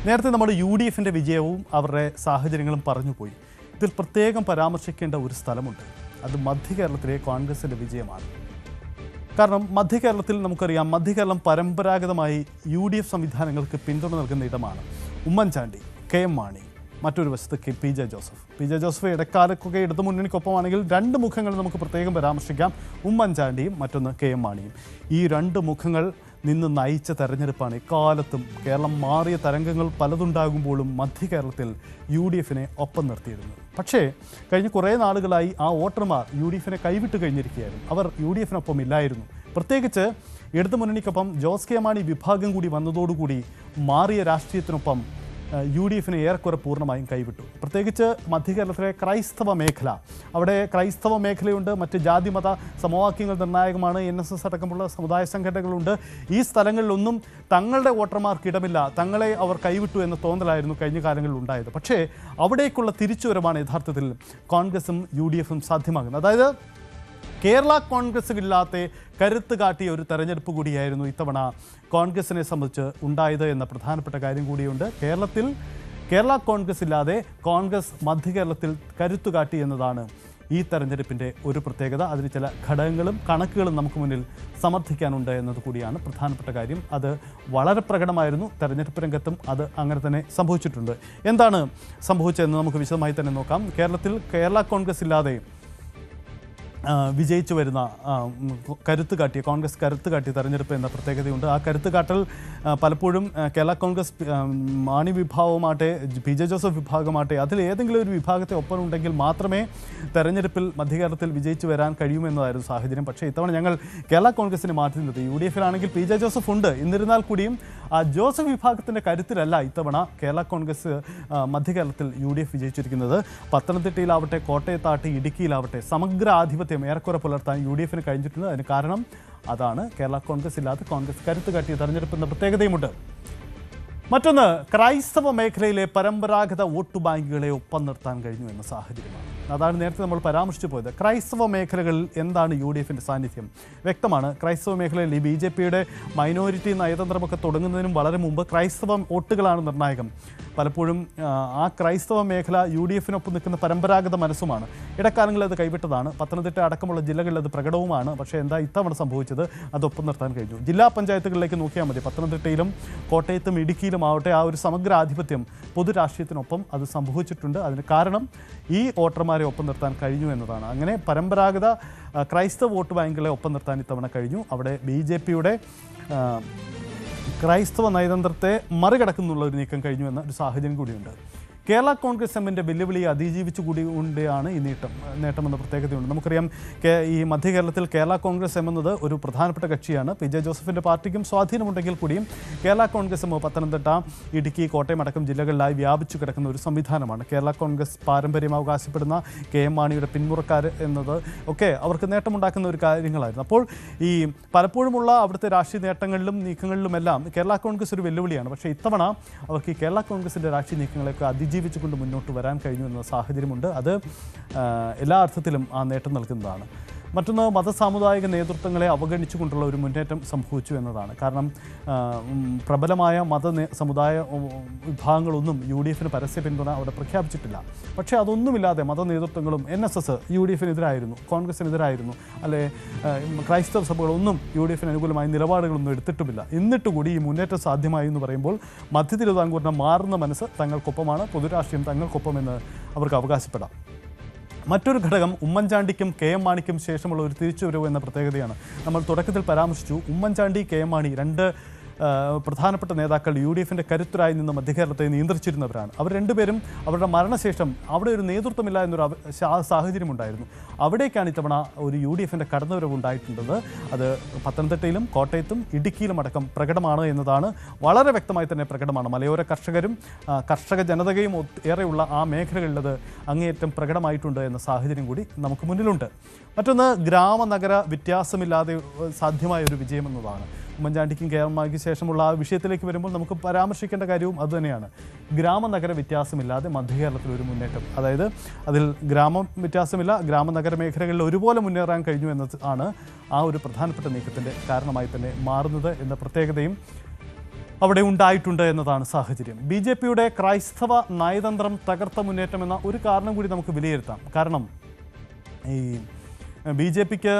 നേരത്തെ നമ്മൾ UDFിൻ്റെ വിജയവും അവരുടെ സാഹചര്യങ്ങളും പറഞ്ഞുപോയി. ഇതിൽ പ്രത്യേകം പരാമർശിക്കേണ്ട ഒരു സ്ഥലമുണ്ട്. അത് മധ്യകേരളത്തിലെ കോൺഗ്രസിൻ്റെ വിജയമാണ്. കാരണം മധ്യകേരളത്തിൽ നമുക്കറിയാം, മധ്യകേരളം പരമ്പരാഗതമായി UDF സംവിധാനങ്ങൾക്ക് പിന്തുണ നൽകുന്ന ഇടമാണ്. ഉമ്മൻചാണ്ടി, KM മാണി, മറ്റൊരു വശത്ത് PJ ജോസഫ്. PJ ജോസഫ് ഇടക്കാലത്തൊക്കെ ഇടതു മുന്നണിക്കൊപ്പമാണെങ്കിൽ രണ്ട് മുഖങ്ങൾ നമുക്ക് പ്രത്യേകം പരാമർശിക്കാം. ഉമ്മൻചാണ്ടിയും മറ്റൊന്ന് KM മാണിയും. ഈ രണ്ട് മുഖങ്ങൾ നിന്ന് നയിച്ച തെരഞ്ഞെടുപ്പാണ് ഇക്കാലത്തും. കേരളം മാറിയ തരംഗങ്ങൾ പലതുണ്ടാകുമ്പോഴും മധ്യകേരളത്തിൽ UDFിനെ ഒപ്പം നിർത്തിയിരുന്നു. പക്ഷേ കഴിഞ്ഞ കുറേ നാളുകളായി ആ വോട്ടർമാർ UDFിനെ കൈവിട്ട് കഴിഞ്ഞിരിക്കുകയായിരുന്നു. അവർ UDFിനൊപ്പം ഇല്ലായിരുന്നു. പ്രത്യേകിച്ച് ഇടതു മുന്നണിക്കൊപ്പം ജോസ് കെ മാണി വിഭാഗം കൂടി വന്നതോടുകൂടി മാറിയ രാഷ്ട്രീയത്തിനൊപ്പം UDFിനെ ഏറെക്കുറെ പൂർണ്ണമായും കൈവിട്ടു. പ്രത്യേകിച്ച് മധ്യകേരളത്തിലെ ക്രൈസ്തവ മേഖല, അവിടെ ക്രൈസ്തവ മേഖലയുണ്ട്, മറ്റ് ജാതിമത സമവാക്യങ്ങൾ നിർണായകമാണ്, NSS അടക്കമുള്ള സമുദായ സംഘടനകളുണ്ട്. ഈ സ്ഥലങ്ങളിലൊന്നും തങ്ങളുടെ വോട്ടർമാർക്ക് ഇടമില്ല, തങ്ങളെ അവർ കൈവിട്ടു എന്ന തോന്നലായിരുന്നു കഴിഞ്ഞ കാലങ്ങളിൽ ഉണ്ടായത്. പക്ഷേ അവിടേക്കുള്ള തിരിച്ചുവരവാണ് യഥാർത്ഥത്തിൽ കോൺഗ്രസും UDFും സാധ്യമാകുന്നത്. അതായത് കേരള കോൺഗ്രസിലില്ലാത്ത കരുത്ത് കാട്ടിയ ഒരു തെരഞ്ഞെടുപ്പ് കൂടിയായിരുന്നു ഇത്തവണ കോൺഗ്രസിനെ സംബന്ധിച്ച് ഉണ്ടായത് എന്ന പ്രധാനപ്പെട്ട കാര്യം കൂടിയുണ്ട്. കേരള കോൺഗ്രസ് ഇല്ലാതെ കോൺഗ്രസ് മധ്യകേരളത്തിൽ കരുത്തു കാട്ടി എന്നതാണ് ഈ തെരഞ്ഞെടുപ്പിൻ്റെ ഒരു പ്രത്യേകത. അതിന് ചില ഘടകങ്ങളും കണക്കുകളും നമുക്ക് മുന്നിൽ സമർത്ഥിക്കാനുണ്ട് എന്നത് കൂടിയാണ് പ്രധാനപ്പെട്ട കാര്യം. അത് വളരെ പ്രകടമായിരുന്നു. തെരഞ്ഞെടുപ്പ് രംഗത്തും അത് അങ്ങനെ തന്നെ സംഭവിച്ചിട്ടുണ്ട്. എന്താണ് സംഭവിച്ചതെന്ന് നമുക്ക് വിശദമായി തന്നെ നോക്കാം. കേരള കോൺഗ്രസ് ഇല്ലാതെ വിജയിച്ചു വരുന്ന കോൺഗ്രസ് കരുത്ത് കാട്ടിയ തെരഞ്ഞെടുപ്പ് എന്ന പ്രത്യേകതയുണ്ട്. ആ കരുത്ത് കാട്ടൽ പലപ്പോഴും കേരള കോൺഗ്രസ് മാണി വിഭാഗമാകട്ടെ, PJ ജോസഫ് വിഭാഗമാകട്ടെ, അതിൽ ഏതെങ്കിലും ഒരു വിഭാഗത്തെ ഒപ്പമുണ്ടെങ്കിൽ മാത്രമേ തെരഞ്ഞെടുപ്പിൽ മധ്യകേരളത്തിൽ വിജയിച്ചു വരാൻ കഴിയുമെന്നതായിരുന്നു സാഹചര്യം. പക്ഷേ ഇത്തവണ ഞങ്ങൾ കേരള കോൺഗ്രസിനെ മാറ്റി നിർത്തി. UDFിലാണെങ്കിൽ PJ ജോസഫ് ഉണ്ട്. എന്നിരുന്നാൽ കൂടിയും ആ ജോസഫ് വിഭാഗത്തിൻ്റെ കരുത്തിലല്ല ഇത്തവണ കേരള കോൺഗ്രസ് മധ്യകേരളത്തിൽ UDF വിജയിച്ചിരിക്കുന്നത്. പത്തനംതിട്ടയിലാവട്ടെ, കോട്ടയത്താവട്ടെ, ഇടുക്കിയിലാവട്ടെ സമഗ്ര ആധിപത്യം ഏറെക്കുറെ പുലർത്താൻ UDFിന് കഴിഞ്ഞിട്ടുണ്ട്. അതിന് കാരണം അതാണ് കേരള കോൺഗ്രസ് ഇല്ലാതെ കോൺഗ്രസ് കരുത്ത് കാട്ടിയ തെരഞ്ഞെടുപ്പ് എന്ന പ്രത്യേകതയുമുണ്ട്. മറ്റൊന്ന്, ക്രൈസ്തവ മേഖലയിലെ പരമ്പരാഗത വോട്ട് ബാങ്കുകളെ ഒപ്പം നിർത്താൻ കഴിഞ്ഞു എന്ന സാഹചര്യമാണ്. അതാണ് നേരത്തെ നമ്മൾ പരാമർശിച്ചു പോയത്. ക്രൈസ്തവ മേഖലകളിൽ എന്താണ് UDFിൻ്റെ സാന്നിധ്യം വ്യക്തമാണ്. ക്രൈസ്തവ മേഖലയിൽ ഈ BJPയുടെ മൈനോറിറ്റി നയതന്ത്രമൊക്കെ തുടങ്ങുന്നതിനും വളരെ മുമ്പ് ക്രൈസ്തവ വോട്ടുകളാണ് നിർണായകം. പലപ്പോഴും ആ ക്രൈസ്തവ മേഖല UDFിനൊപ്പം നിൽക്കുന്ന പരമ്പരാഗത മനസ്സുമാണ്. ഇടക്കാലങ്ങളിൽ അത് കൈവിട്ടതാണ്. പത്തനംതിട്ട അടക്കമുള്ള ജില്ലകളിൽ അത് പ്രകടവുമാണ്. പക്ഷേ എന്താ ഇത്തവണ സംഭവിച്ചത്? അതൊപ്പം നിർത്താൻ കഴിഞ്ഞു. ജില്ലാ പഞ്ചായത്തുകളിലേക്ക് നോക്കിയാൽ മതി. പത്തനംതിട്ടയിലും കോട്ടയത്തും ഇടുക്കിയിലും ആവട്ടെ, ആ ഒരു സമഗ്ര ആധിപത്യം പൊതുരാഷ്ട്രീയത്തിനൊപ്പം അത് സംഭവിച്ചിട്ടുണ്ട്. അതിന് കാരണം ഈ വോട്ടർമാരെ ഒപ്പം നിർത്താൻ കഴിഞ്ഞു എന്നതാണ്. അങ്ങനെ പരമ്പരാഗത ക്രൈസ്തവ വോട്ട് ബാങ്കുകളെ ഒപ്പം നിർത്താൻ ഇത്തവണ കഴിഞ്ഞു. അവിടെ BJPയുടെ ക്രൈസ്തവ നയതന്ത്രത്തെ മറികടക്കുന്നുള്ള ഒരു നീക്കം കഴിഞ്ഞു എന്ന ഒരു സാഹചര്യം കൂടിയുണ്ട്. കേരള കോൺഗ്രസ് എമ്മിൻ്റെ വെല്ലുവിളിയെ അതിജീവിച്ചു കൂടിയാണ് ഈ നേട്ടമെന്ന പ്രത്യേകതയുണ്ട്. നമുക്കറിയാം, ഈ മധ്യകേരളത്തിൽ കേരള കോൺഗ്രസ് എം എന്നത് ഒരു പ്രധാനപ്പെട്ട കക്ഷിയാണ്. PJ ജോസഫിൻ്റെ പാർട്ടിക്കും സ്വാധീനമുണ്ടെങ്കിൽ കൂടിയും കേരള കോൺഗ്രസ് എം പത്തനംതിട്ട, ഇടുക്കി, കോട്ടയം അടക്കം ജില്ലകളിലായി വ്യാപിച്ചു കിടക്കുന്ന ഒരു സംവിധാനമാണ്. കേരള കോൺഗ്രസ് പാരമ്പര്യം അവകാശപ്പെടുന്ന KM മാണിയുടെ പിന്മുറക്കാർ എന്നത് ഒക്കെ അവർക്ക് നേട്ടമുണ്ടാക്കുന്ന ഒരു കാര്യങ്ങളായിരുന്നു. അപ്പോൾ ഈ പലപ്പോഴുമുള്ള അവിടുത്തെ രാഷ്ട്രീയ നേട്ടങ്ങളിലും നീക്കങ്ങളിലുമെല്ലാം കേരള കോൺഗ്രസ് ഒരു വെല്ലുവിളിയാണ്. പക്ഷേ ഇത്തവണ അവർക്ക് ഈ കേരള കോൺഗ്രസിൻ്റെ രാഷ്ട്രീയ നീക്കങ്ങളെയൊക്കെ അതിജീവിച്ചുകൊണ്ട് മുന്നോട്ട് വരാൻ കഴിഞ്ഞു എന്ന സാഹചര്യമുണ്ട്. അത് എല്ലാ അർത്ഥത്തിലും ആ നേട്ടം നൽകുന്നതാണ്. മറ്റൊന്ന്, മതസാമുദായിക നേതൃത്വങ്ങളെ അവഗണിച്ചുകൊണ്ടുള്ള ഒരു മുന്നേറ്റം സംഭവിച്ചു എന്നതാണ്. കാരണം പ്രബലമായ സമുദായ വിഭാഗങ്ങളൊന്നും UDFിന് പരസ്യ പിന്തുണ അവിടെ പ്രഖ്യാപിച്ചിട്ടില്ല. പക്ഷേ അതൊന്നുമില്ലാതെ മത നേതൃത്വങ്ങളും NSS UDFിനെതിരായിരുന്നു, കോൺഗ്രസിനെതിരായിരുന്നു, അല്ലെ ക്രൈസ്തവ സഭകളൊന്നും UDFിന് അനുകൂലമായ നിലപാടുകളൊന്നും എടുത്തിട്ടുമില്ല. എന്നിട്ടുകൂടി ഈ മുന്നേറ്റം സാധ്യമായി എന്ന് പറയുമ്പോൾ മധ്യ തിരുവിതാംകൂറിൻ്റെ മാറുന്ന മനസ്സ് തങ്ങൾക്കൊപ്പമാണ്, പൊതുരാഷ്ട്രീയം തങ്ങൾക്കൊപ്പമെന്ന് അവർക്ക് അവകാശപ്പെടാം. മറ്റൊരു ഘടകം ഉമ്മൻചാണ്ടിക്കും KM മാണിക്കും ശേഷമുള്ള ഒരു തിരിച്ചുവരവ് എന്ന പ്രത്യേകതയാണ്. നമ്മൾ തുടക്കത്തിൽ പരാമർശിച്ചു. ഉമ്മൻചാണ്ടി, KM മാണി രണ്ട് പ്രധാനപ്പെട്ട നേതാക്കൾ UDFിൻ്റെ കരുത്തരായി നിന്ന് മധ്യകേരളത്തെ നിയന്ത്രിച്ചിരുന്നവരാണ്. അവർ രണ്ടുപേരും അവരുടെ മരണശേഷം അവിടെ ഒരു നേതൃത്വമില്ല എന്നൊരു സാഹചര്യമുണ്ടായിരുന്നു. അവിടേക്കാണ് ഇത്തവണ ഒരു UDFിൻ്റെ കടന്നുവരവ് ഉണ്ടായിട്ടുള്ളത്. അത് പത്തനംതിട്ടയിലും കോട്ടയത്തും ഇടുക്കിയിലും അടക്കം പ്രകടമാണ് എന്നതാണ്. വളരെ വ്യക്തമായി തന്നെ പ്രകടമാണ്. മലയോര കർഷകരും കർഷക ജനതയും ഏറെയുള്ള ആ മേഖലകളിലത് അങ്ങേയറ്റം പ്രകടമായിട്ടുണ്ട് എന്ന സാഹചര്യം കൂടി നമുക്ക് മുന്നിലുണ്ട്. മറ്റൊന്ന്, ഗ്രാമനഗര വ്യത്യാസമില്ലാതെ സാധ്യമായ ഒരു വിജയമെന്നതാണ്. ഉമ്മൻചാണ്ടിക്കും KM മാണിക്കും ശേഷമുള്ള ആ വിഷയത്തിലേക്ക് വരുമ്പോൾ നമുക്ക് പരാമർശിക്കേണ്ട കാര്യവും അതുതന്നെയാണ്. ഗ്രാമനഗര വ്യത്യാസമില്ലാതെ മധ്യകേരളത്തിൽ ഒരു മുന്നേറ്റം, അതായത് അതിൽ ഗ്രാമ വ്യത്യാസമില്ല, ഗ്രാമനഗര മേഖലകളിൽ ഒരുപോലെ മുന്നേറാൻ കഴിഞ്ഞു എന്നതാണ് ആ ഒരു പ്രധാനപ്പെട്ട നീക്കത്തിൻ്റെ കാരണമായി തന്നെ മാറുന്നത് എന്ന പ്രത്യേകതയും അവിടെ ഉണ്ടായിട്ടുണ്ട് എന്നതാണ് സാഹചര്യം. BJPയുടെ ക്രൈസ്തവ നയതന്ത്രം തകർത്ത മുന്നേറ്റം എന്ന ഒരു കാരണം കൂടി നമുക്ക് വിലയിരുത്താം. കാരണം ഈ BJPക്ക്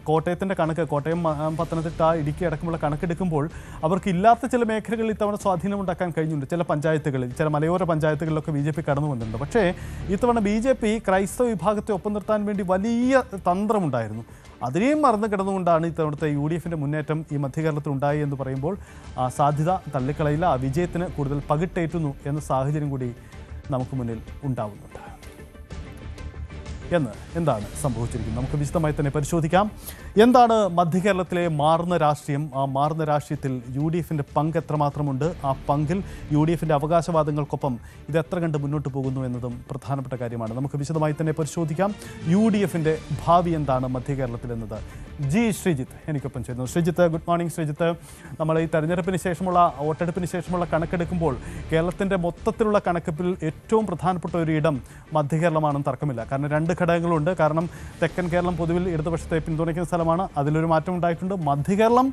കോട്ടയത്തിൻ്റെ കണക്ക്, കോട്ടയം, പത്തനംതിട്ട, ഇടുക്കി അടക്കമുള്ള കണക്കെടുക്കുമ്പോൾ അവർക്ക് ഇല്ലാത്ത ചില മേഖലകളിൽ ഇത്തവണ സ്വാധീനമുണ്ടാക്കാൻ കഴിഞ്ഞിട്ടുണ്ട്. ചില പഞ്ചായത്തുകളിൽ, ചില മലയോര പഞ്ചായത്തുകളിലൊക്കെ BJP കടന്നു വന്നിട്ടുണ്ട്. പക്ഷേ ഇത്തവണ BJP ക്രൈസ്തവ വിഭാഗത്തെ ഒപ്പം നിർത്താൻ വേണ്ടി വലിയ തന്ത്രമുണ്ടായിരുന്നു. അതിനെയും മറന്നു കിടന്നുകൊണ്ടാണ് ഇത്തവണത്തെ UDFൻ്റെ മുന്നേറ്റം ഈ മധ്യകേരളത്തിൽ ഉണ്ടായി എന്ന് പറയുമ്പോൾ ആ സാധ്യത തള്ളിക്കളയില്ല. ആ വിജയത്തിന് കൂടുതൽ പകിട്ടേറ്റുന്നു എന്ന സാഹചര്യം കൂടി നമുക്ക് മുന്നിൽ ഉണ്ടാവുന്നുണ്ട്. എന്താണ് സംഭവിച്ചിരിക്കുന്നത് നമുക്ക് വിശദമായി തന്നെ പരിശോധിക്കാം. എന്താണ് മധ്യകേരളത്തിലെ മാറുന്ന രാഷ്ട്രീയം? ആ മാറുന്ന രാഷ്ട്രീയത്തിൽ UDFൻ്റെ പങ്ക് എത്രമാത്രമുണ്ട്? ആ പങ്കിൽ UDFൻ്റെ അവകാശവാദങ്ങൾക്കൊപ്പം ഇത് എത്ര കണ്ട് മുന്നോട്ട് പോകുന്നു എന്നതും പ്രധാനപ്പെട്ട കാര്യമാണ്. നമുക്ക് വിശദമായി തന്നെ പരിശോധിക്കാം. UDFൻ്റെ ഭാവി എന്താണ് മധ്യകേരളത്തിൽ എന്നത് ശ്രീജിത്ത് എനിക്കൊപ്പം ചേരുന്നു. Sreejith, good morning. ശ്രീജിത്ത്, നമ്മൾ ഈ തെരഞ്ഞെടുപ്പിന് ശേഷമുള്ള വോട്ടെടുപ്പിന് ശേഷമുള്ള കണക്കെടുക്കുമ്പോൾ കേരളത്തിൻ്റെ മൊത്തത്തിലുള്ള കണക്കെടുപ്പിൽ ഏറ്റവും പ്രധാനപ്പെട്ട ഒരു ഇടം മധ്യകേരളമാണെന്ന് തർക്കമില്ല. കാരണം രണ്ട് ഘടകങ്ങളുണ്ട്. കാരണം തെക്കൻ കേരളം പൊതുവിൽ ഇടതുപക്ഷത്തെ പിന്തുണയ്ക്കുന്ന സ്ഥലമാണ്, അതിലൊരു മാറ്റം ഉണ്ടായിട്ടുണ്ട്. മധ്യകേരളം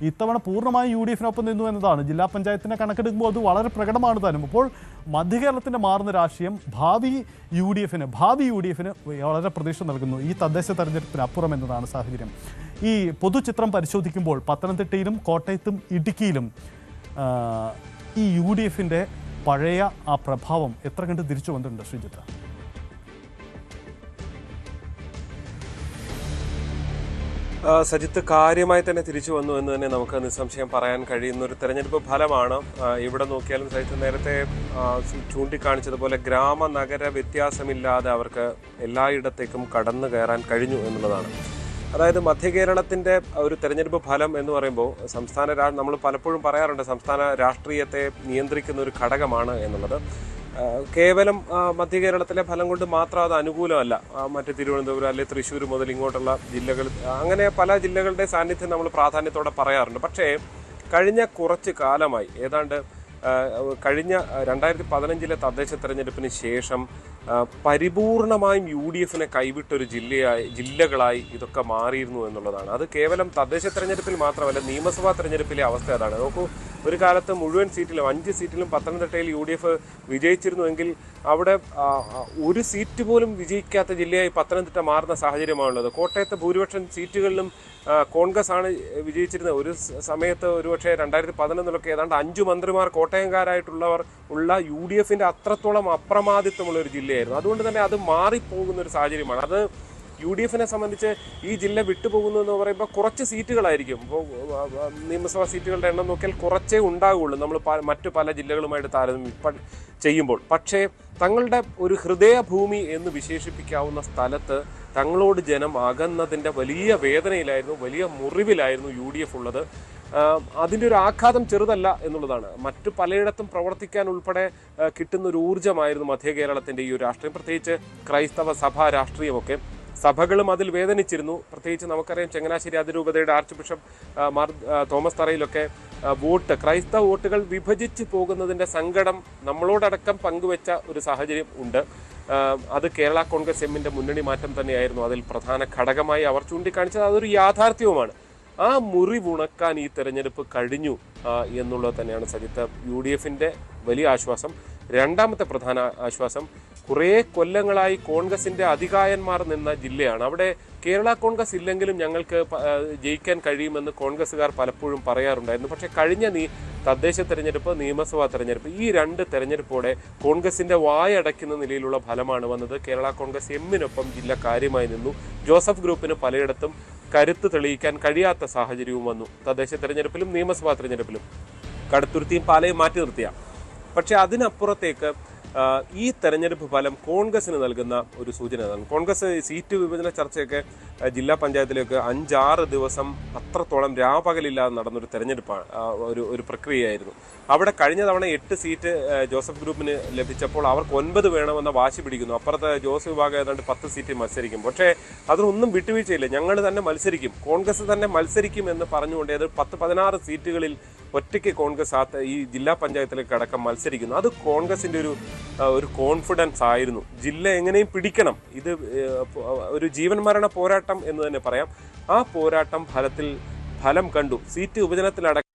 ഇത്തവണ പൂർണ്ണമായും UDFിനൊപ്പം നിന്നു എന്നതാണ്. ജില്ലാ പഞ്ചായത്തിൻ്റെ കണക്കെടുക്കുമ്പോൾ അത് വളരെ പ്രകടമാണ് താനും. അപ്പോൾ മധ്യകേരളത്തിൻ്റെ മാറുന്ന രാഷ്ട്രീയം ഭാവി UDFിന് വളരെ പ്രതീക്ഷ നൽകുന്നു ഈ തദ്ദേശ തെരഞ്ഞെടുപ്പിന് അപ്പുറം എന്നതാണ് സാഹചര്യം. ഈ പൊതുചിത്രം പരിശോധിക്കുമ്പോൾ പത്തനംതിട്ടയിലും കോട്ടയത്തും ഇടുക്കിയിലും ഈ UDFിൻ്റെ പഴയ ആ പ്രഭാവം എത്ര കണ്ട് തിരിച്ചു വന്നിട്ടുണ്ട് ശ്രീജിത്ത്? സജിത്ത്, കാര്യമായി തന്നെ തിരിച്ചു വന്നു എന്ന് തന്നെ നമുക്ക് നിസ്സംശയം പറയാൻ കഴിയുന്ന ഒരു തെരഞ്ഞെടുപ്പ് ഫലമാണ്. ഇവിടെ നോക്കിയാലും സജിത്ത് നേരത്തെ ചൂണ്ടിക്കാണിച്ചതുപോലെ ഗ്രാമ നഗര വ്യത്യാസമില്ലാതെ അവർക്ക് എല്ലായിടത്തേക്കും കടന്നു കയറാൻ കഴിഞ്ഞു എന്നുള്ളതാണ്. അതായത് മധ്യകേരളത്തിൻ്റെ ഒരു തെരഞ്ഞെടുപ്പ് ഫലം എന്ന് പറയുമ്പോൾ നമ്മൾ പലപ്പോഴും പറയാറുണ്ട് സംസ്ഥാന രാഷ്ട്രീയത്തെ നിയന്ത്രിക്കുന്ന ഒരു ഘടകമാണ് എന്നുള്ളത്. കേവലം മധ്യകേരളത്തിലെ ഫലം കൊണ്ട് മാത്രം അത് അനുകൂലമല്ല. മറ്റ് തിരുവനന്തപുരം അല്ലെങ്കിൽ തൃശ്ശൂർ മുതൽ ഇങ്ങോട്ടുള്ള ജില്ലകൾ, അങ്ങനെ പല ജില്ലകളുടെ സാന്നിധ്യം നമ്മൾ പ്രാധാന്യത്തോടെ പറയാറുണ്ട്. പക്ഷേ കഴിഞ്ഞ കുറച്ച് കാലമായി, ഏതാണ്ട് കഴിഞ്ഞ 2015 തദ്ദേശ തെരഞ്ഞെടുപ്പിന് ശേഷം പരിപൂർണമായും UDFിനെ കൈവിട്ടൊരു ജില്ലകളായി ഇതൊക്കെ മാറിയിരുന്നു എന്നുള്ളതാണ്. അത് കേവലം തദ്ദേശ തെരഞ്ഞെടുപ്പിൽ മാത്രമല്ല, നിയമസഭാ തെരഞ്ഞെടുപ്പിലെ അവസ്ഥ അതാണ്. നോക്കൂ, ഒരു കാലത്ത് മുഴുവൻ സീറ്റിലും 5 സീറ്റിലും പത്തനംതിട്ടയിൽ UDF വിജയിച്ചിരുന്നുവെങ്കിൽ അവിടെ ഒരു സീറ്റ് പോലും വിജയിക്കാത്ത ജില്ലയായി പത്തനംതിട്ട മാറുന്ന സാഹചര്യമാണുള്ളത്. കോട്ടയത്ത് ഭൂരിപക്ഷം സീറ്റുകളിലും കോൺഗ്രസ് ആണ് വിജയിച്ചിരുന്നത്. ഒരു സമയത്ത് ഒരുപക്ഷെ 2011 ഏതാണ്ട് 5 മന്ത്രിമാർ കോട്ടയംകാരായിട്ടുള്ളവർ ഉള്ള UDFിൻ്റെ അത്രത്തോളം അപ്രമാദിത്വമുള്ള ഒരു ജില്ലയായിരുന്നു. അതുകൊണ്ട് തന്നെ അത് മാറിപ്പോകുന്ന ഒരു സാഹചര്യമാണ്. അത് UDFിനെ സംബന്ധിച്ച് ഈ ജില്ല വിട്ടുപോകുന്നു എന്ന് പറയുമ്പോൾ കുറച്ച് സീറ്റുകളായിരിക്കും. ഇപ്പോൾ നിയമസഭാ സീറ്റുകളുടെ എണ്ണം നോക്കിയാൽ കുറച്ചേ ഉണ്ടാകുള്ളൂ നമ്മൾ മറ്റു പല ജില്ലകളുമായിട്ട് താരതമ്യം ചെയ്യുമ്പോൾ. പക്ഷേ തങ്ങളുടെ ഒരു ഹൃദയഭൂമി എന്ന് വിശേഷിപ്പിക്കാവുന്ന സ്ഥലത്ത് തങ്ങളോട് ജനം അകന്നതിൻ്റെ വലിയ വേദനയിലായിരുന്നു, വലിയ മുറിവിലായിരുന്നു UDF ഉള്ളത്. അതിൻ്റെ ഒരു ആഘാതം ചെറുതല്ല എന്നുള്ളതാണ്. മറ്റു പലയിടത്തും പ്രവർത്തിക്കാൻ ഉൾപ്പെടെ കിട്ടുന്ന ഒരു ഊർജ്ജമായിരുന്നു മധ്യകേരളത്തിൻ്റെ ഈ ഒരു രാഷ്ട്രീയം, പ്രത്യേകിച്ച് ക്രൈസ്തവ സഭാ രാഷ്ട്രീയമൊക്കെ. സഭകളും അതിൽ വേദനിച്ചിരുന്നു. പ്രത്യേകിച്ച് നമുക്കറിയാം ചങ്ങനാശ്ശേരി അതിരൂപതയുടെ ആർച്ച് ബിഷപ്പ് മാർ തോമസ് തറയിലൊക്കെ ക്രൈസ്തവ വോട്ടുകൾ വിഭജിച്ച് പോകുന്നതിൻ്റെ സങ്കടം നമ്മളോടടക്കം പങ്കുവെച്ച ഒരു സാഹചര്യം ഉണ്ട്. അത് കേരള കോൺഗ്രസ് എമ്മിൻ്റെ മുന്നണി മാറ്റം തന്നെയായിരുന്നു അതിൽ പ്രധാന ഘടകമായി അവർ ചൂണ്ടിക്കാണിച്ചത്. അതൊരു യാഥാർത്ഥ്യവുമാണ്. ആ മുറിവുണക്കാൻ ഈ തെരഞ്ഞെടുപ്പ് കഴിഞ്ഞു എന്നുള്ളത് തന്നെയാണ് സജിത്ത് UDFിൻ്റെ വലിയ ആശ്വാസം. രണ്ടാമത്തെ പ്രധാന ആശ്വാസം, കുറേ കൊല്ലങ്ങളായി കോൺഗ്രസിൻ്റെ അധികായന്മാർ നിന്ന ജില്ലയാണ്. അവിടെ കേരള കോൺഗ്രസ് ഇല്ലെങ്കിലും ഞങ്ങൾക്ക് ജയിക്കാൻ കഴിയുമെന്ന് കോൺഗ്രസ്സുകാർ പലപ്പോഴും പറയാറുണ്ടായിരുന്നു. പക്ഷേ കഴിഞ്ഞ തദ്ദേശ തെരഞ്ഞെടുപ്പ്, നിയമസഭാ തെരഞ്ഞെടുപ്പ്, ഈ 2 തെരഞ്ഞെടുപ്പോടെ കോൺഗ്രസിൻ്റെ വായടയ്ക്കുന്ന നിലയിലുള്ള ഫലമാണ് വന്നത്. കേരള കോൺഗ്രസ് എമ്മിനൊപ്പം ജില്ല കാര്യമായി നിന്നു. ജോസഫ് ഗ്രൂപ്പിന് പലയിടത്തും കരുത്ത് തെളിയിക്കാൻ കഴിയാത്ത സാഹചര്യവും വന്നു. തദ്ദേശ തെരഞ്ഞെടുപ്പിലും നിയമസഭാ തെരഞ്ഞെടുപ്പിലും കടുത്തുരുത്തിയും പാലയും മാറ്റി നിർത്തിയ. പക്ഷേ അതിനപ്പുറത്തേക്ക് ഈ തെരഞ്ഞെടുപ്പ് ഫലം കോൺഗ്രസിന് നൽകുന്ന ഒരു സൂചനയാണ്. കോൺഗ്രസ് സീറ്റ് വിഭജന ചർച്ചയൊക്കെ ജില്ലാ പഞ്ചായത്തിലേക്ക് 5-6 ദിവസം അത്രത്തോളം രാപകലില്ലാതെ നടന്നൊരു തെരഞ്ഞെടുപ്പാണ്, ഒരു പ്രക്രിയയായിരുന്നു. അവിടെ കഴിഞ്ഞ തവണ 8 സീറ്റ് ജോസഫ് ഗ്രൂപ്പിന് ലഭിച്ചപ്പോൾ അവർക്ക് 9 വേണമെന്ന വാശി പിടിക്കുന്നു. അപ്പുറത്തെ ജോസ് വിഭാഗം ഏതാണ്ട് 10 സീറ്റ് മത്സരിക്കും. പക്ഷേ അതിനൊന്നും വിട്ടുവീഴ്ചയില്ല. ഞങ്ങൾ തന്നെ മത്സരിക്കും, കോൺഗ്രസ് തന്നെ മത്സരിക്കും എന്ന് പറഞ്ഞുകൊണ്ട് 10-16 സീറ്റുകളിൽ ഒറ്റയ്ക്ക് കോൺഗ്രസ് ഈ ജില്ലാ പഞ്ചായത്തിലേക്ക് അടക്കം മത്സരിക്കുന്നു. അത് കോൺഗ്രസിൻ്റെ ഒരു കോൺഫിഡൻസ് ആയിരുന്നു. ജില്ല എങ്ങനെയും പിടിക്കണം, ഇത് ഒരു ജീവൻ മരണ പോരാട്ടം എന്ന് തന്നെ പറയാം. ആ പോരാട്ടം ഫലം കണ്ടു. സീറ്റ് വിഭജനത്തിലടക്കം